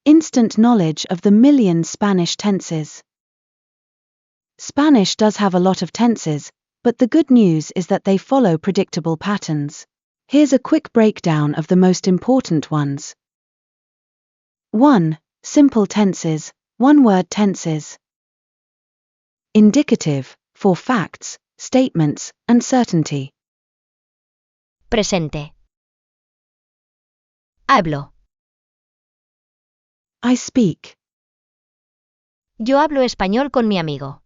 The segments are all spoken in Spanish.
Instant knowledge of the million Spanish tenses. Spanish does have a lot of tenses, but the good news is that they follow predictable patterns. Here's a quick breakdown of the most important ones. 1. Simple tenses, one-word tenses. Indicative, for facts, statements, and certainty. Presente. Hablo. I speak. Yo hablo español con mi amigo.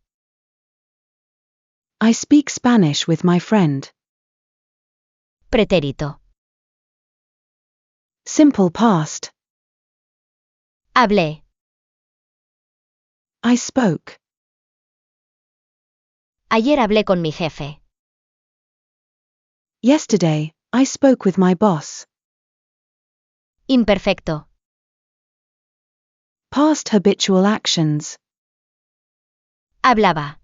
I speak Spanish with my friend. Pretérito. Simple past. Hablé. I spoke. Ayer hablé con mi jefe. Yesterday, I spoke with my boss. Imperfecto. Past habitual actions. Hablaba.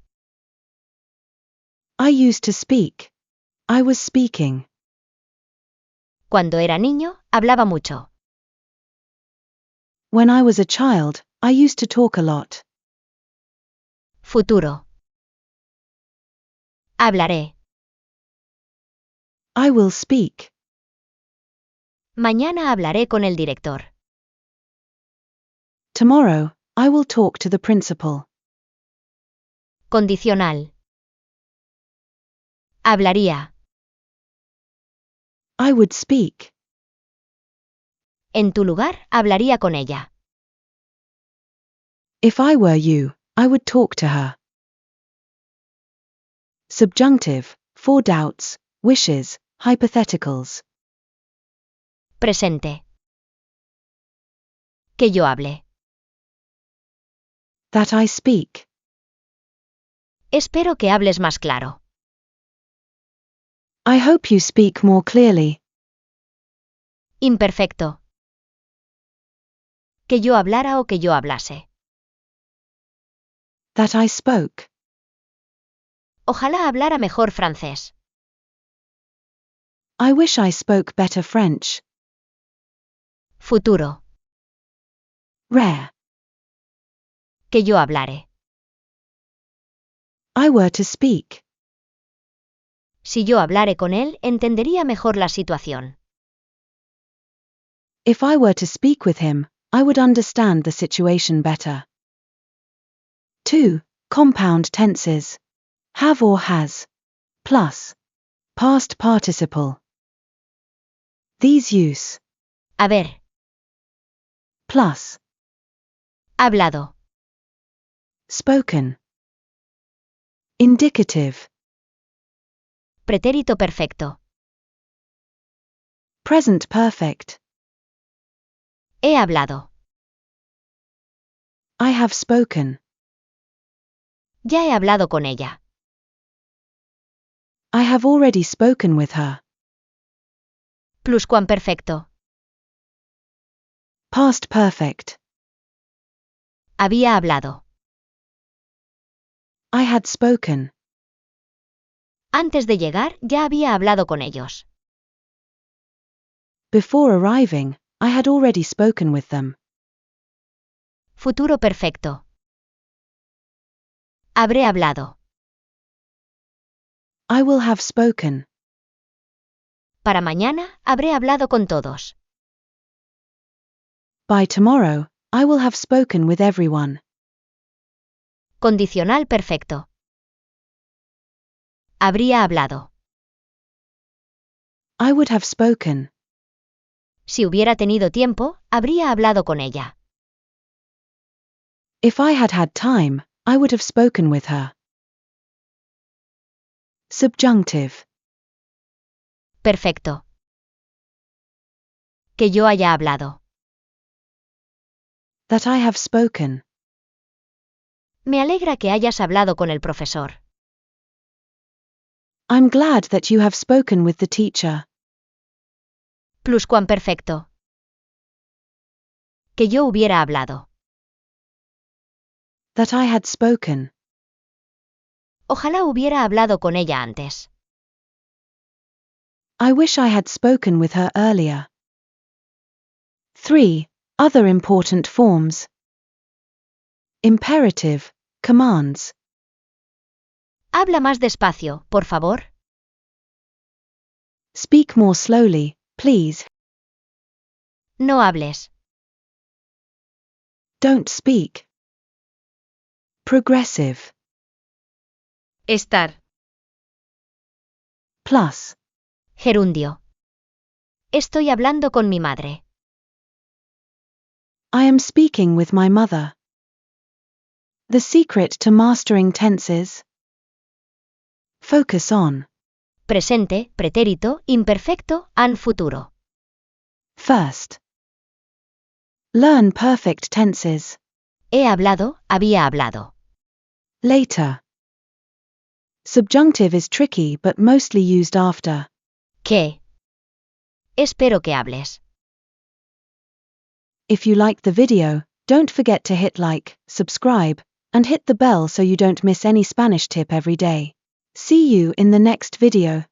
I used to speak. I was speaking. Cuando era niño, hablaba mucho. When I was a child, I used to talk a lot. Futuro. Hablaré. I will speak. Mañana hablaré con el director. Tomorrow, I will talk to the principal. Condicional. Hablaría. I would speak. En tu lugar, hablaría con ella. If I were you, I would talk to her. Subjunctive, for doubts, wishes, hypotheticals. Presente. Que yo hable. That I speak. Espero que hables más claro. I hope you speak more clearly. Imperfecto. Que yo hablara o que yo hablase. That I spoke. Ojalá hablara mejor francés. I wish I spoke better French. Futuro. Rare. Que yo hablare. I were to speak. Si yo hablare con él, entendería mejor la situación. If I were to speak with him, I would understand the situation better. 2. Compound tenses. Have or has. Plus. Past participle. These use. Haber. Plus. Hablado. Spoken. Indicative. Pretérito perfecto. Present perfect. He hablado. I have spoken. Ya he hablado con ella. I have already spoken with her. Pluscuamperfecto. Past perfect. Había hablado. I had spoken. Antes de llegar, ya había hablado con ellos. Before arriving, I had already spoken with them. Futuro perfecto. Habré hablado. I will have spoken. Para mañana, habré hablado con todos. By tomorrow, I will have spoken with everyone. Condicional perfecto. Habría hablado. I would have spoken. Si hubiera tenido tiempo, habría hablado con ella. If I had had time, I would have spoken with her. Subjunctive. Perfecto. Que yo haya hablado. That I have spoken. Me alegra que hayas hablado con el profesor. I'm glad that you have spoken with the teacher. Pluscuamperfecto. Que yo hubiera hablado. That I had spoken. Ojalá hubiera hablado con ella antes. I wish I had spoken with her earlier. 3. Other important forms. Imperative, commands. Habla más despacio, por favor. Speak more slowly, please. No hables. Don't speak. Progressive. Estar. Plus. Gerundio. Estoy hablando con mi madre. I am speaking with my mother. The secret to mastering tenses. Focus on. Presente, pretérito, imperfecto, and futuro. First. Learn perfect tenses. He hablado, había hablado. Later. Subjunctive is tricky but mostly used after. ¿Qué? Espero que hables. If you like the video, don't forget to hit like, subscribe, and hit the bell so you don't miss any Spanish tip every day. See you in the next video.